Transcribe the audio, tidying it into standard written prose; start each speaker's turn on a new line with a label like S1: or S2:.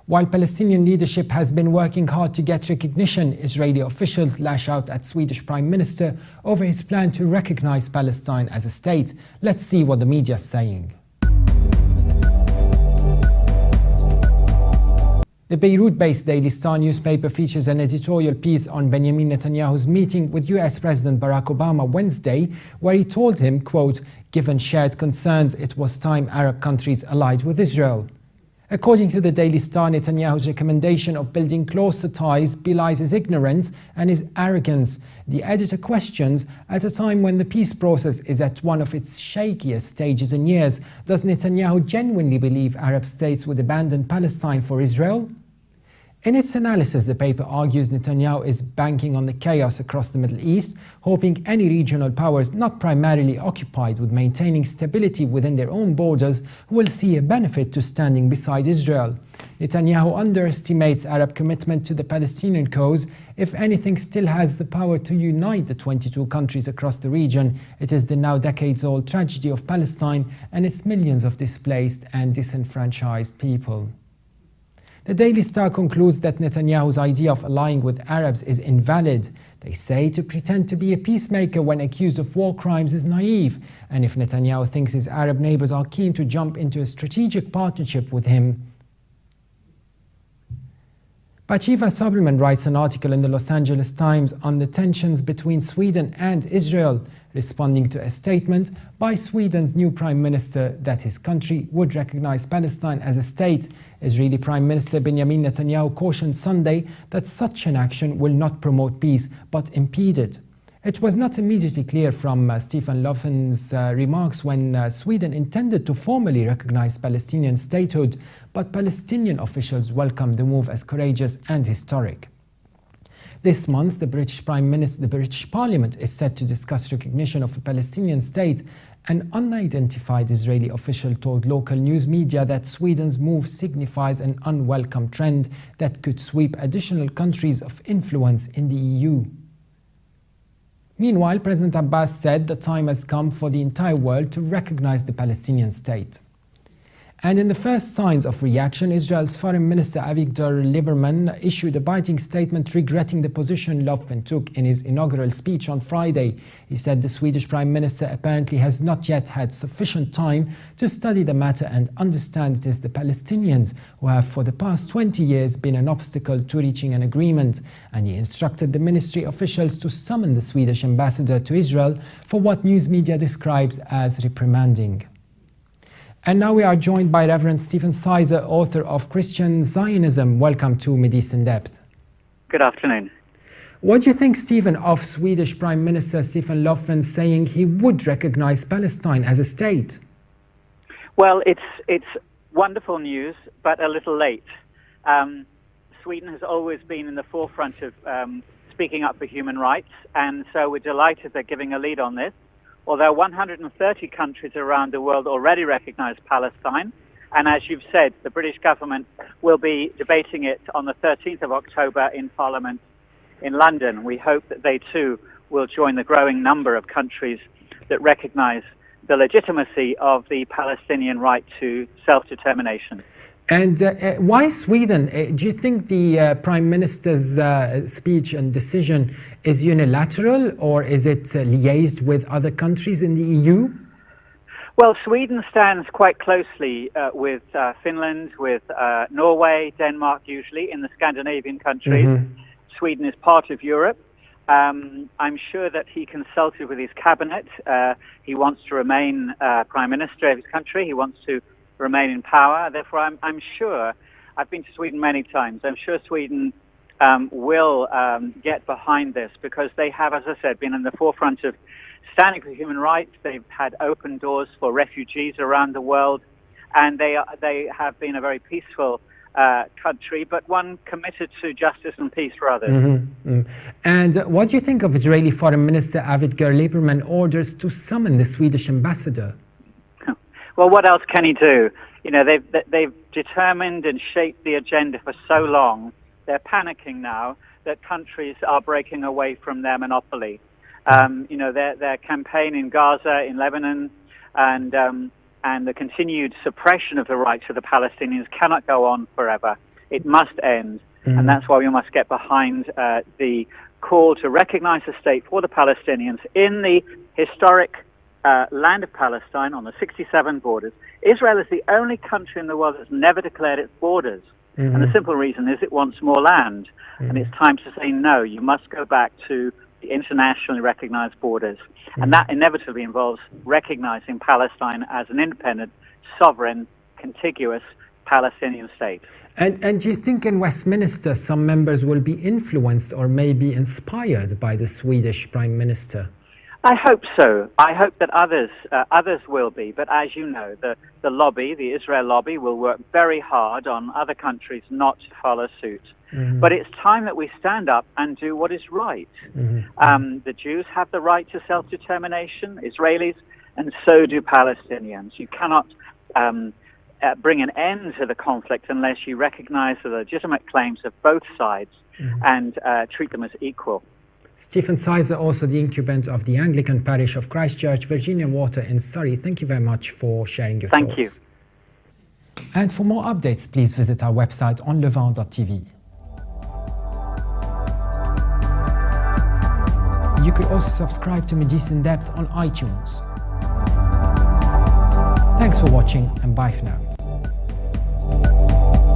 S1: While Palestinian leadership has been working hard to get recognition, Israeli officials lash out at Swedish Prime Minister over his plan to recognize Palestine as a state. Let's see what the media is saying. The Beirut Based Daily Star newspaper features an editorial piece on Benjamin Netanyahu's meeting with US President Barack Obama Wednesday, where he told him, quote, "Given shared concerns, it was time Arab countries allied with Israel." According to the Daily Star, Netanyahu's recommendation of building closer ties belies his ignorance and his arrogance. The editor questions, at a time when the peace process is at one of its shakiest stages in years, does Netanyahu genuinely believe Arab states would abandon Palestine for Israel? In its analysis, the paper argues Netanyahu is banking on the chaos across the Middle East, hoping any regional powers not primarily occupied with maintaining stability within their own borders will see a benefit to standing beside Israel. Netanyahu underestimates Arab commitment to the Palestinian cause. If anything still has the power to unite the 22 countries across the region, it is the now decades-old tragedy of Palestine and its millions of displaced and disenfranchised people. The Daily Star concludes that Netanyahu's idea of allying with Arabs is invalid. They say to pretend to be a peacemaker when accused of war crimes is naive, and if Netanyahu thinks his Arab neighbors are keen to jump into a strategic partnership with him. Bachiva Sobelman writes an article in the Los Angeles Times on the tensions between Sweden and Israel, responding to a statement by Sweden's new Prime Minister that his country would recognize Palestine as a state. Israeli Prime Minister Benjamin Netanyahu cautioned Sunday that such an action will not promote peace but impede it. It was not immediately clear from Stefan Löfven's remarks when Sweden intended to formally recognize Palestinian statehood, but Palestinian officials welcomed the move as courageous and historic. This month, the British Parliament is set to discuss recognition of a Palestinian state. An unidentified Israeli official told local news media that Sweden's move signifies an unwelcome trend that could sweep additional countries of influence in the EU. Meanwhile, President Abbas said the time has come for the entire world to recognize the Palestinian state. And in the first signs of reaction, Israel's Foreign Minister Avigdor Lieberman issued a biting statement regretting the position Löfven took in his inaugural speech on Friday. He said the Swedish Prime Minister apparently has not yet had sufficient time to study the matter and understand it is the Palestinians who have for the past 20 years been an obstacle to reaching an agreement. And he instructed the ministry officials to summon the Swedish Ambassador to Israel for what news media describes as reprimanding. And now we are joined by Reverend Stephen Sizer, author of Christian Zionism. Welcome to Mideast in Depth.
S2: Good afternoon.
S1: What do you think, Stephen, of Swedish Prime Minister Stefan Löfven saying he would recognize Palestine as a state?
S2: Well, it's wonderful news, but a little late. Sweden has always been in the forefront of speaking up for human rights, and so we're delighted they're giving a lead on this. Although 130 countries around the world already recognize Palestine, and as you've said, the British government will be debating it on the 13th of October in Parliament in London. We hope that they too will join the growing number of countries that recognize the legitimacy of the Palestinian right to self-determination.
S1: And why Sweden? Do you think the Prime Minister's speech and decision is unilateral, or is it liaised with other countries in the EU?
S2: Well, Sweden stands quite closely with Finland, with Norway, Denmark usually, in the Scandinavian countries. Mm-hmm. Sweden is part of Europe. I'm sure that he consulted with his cabinet. He wants to remain Prime Minister of his country. He wants to remain in power. Therefore, I'm sure, I've been to Sweden many times, I'm sure Sweden will get behind this, because they have, as I said, been in the forefront of standing for human rights. They've had open doors for refugees around the world, and they have been a very peaceful country, but one committed to justice and peace for others.
S1: Mm-hmm. Mm-hmm. And what do you think of Israeli Foreign Minister Avigdor Lieberman orders to summon the Swedish ambassador?
S2: Well, what else can he do? You know, they've determined and shaped the agenda for so long. They're panicking now that countries are breaking away from their monopoly. You know, their campaign in Gaza, in Lebanon, and the continued suppression of the rights of the Palestinians cannot go on forever. It must end. And that's why we must get behind the call to recognize a state for the Palestinians in the historic land of Palestine on the 67 borders. Israel is the only country in the world that's never declared its borders. And the simple reason is it wants more land. And it's time to say, no, you must go back to the internationally recognized borders. And that inevitably involves recognizing Palestine as an independent, sovereign, contiguous Palestinian state.
S1: And do you think in Westminster some members will be influenced or maybe inspired by the Swedish Prime Minister?
S2: I hope so. I hope that others will be. But as you know, the lobby, the Israel lobby, will work very hard on other countries not to follow suit. But it's time that we stand up and do what is right. The Jews have the right to self-determination, Israelis, and so do Palestinians. You cannot bring an end to the conflict unless you recognize the legitimate claims of both sides and treat them as equal.
S1: Stephen Sizer, also the incumbent of the Anglican parish of Christchurch, Virginia Water in Surrey. Thank you very much for sharing your thoughts.
S2: Thank you.
S1: And for more updates, please visit our website on levant.tv. You could also subscribe to Mideast in Depth on iTunes. Thanks for watching and bye for now.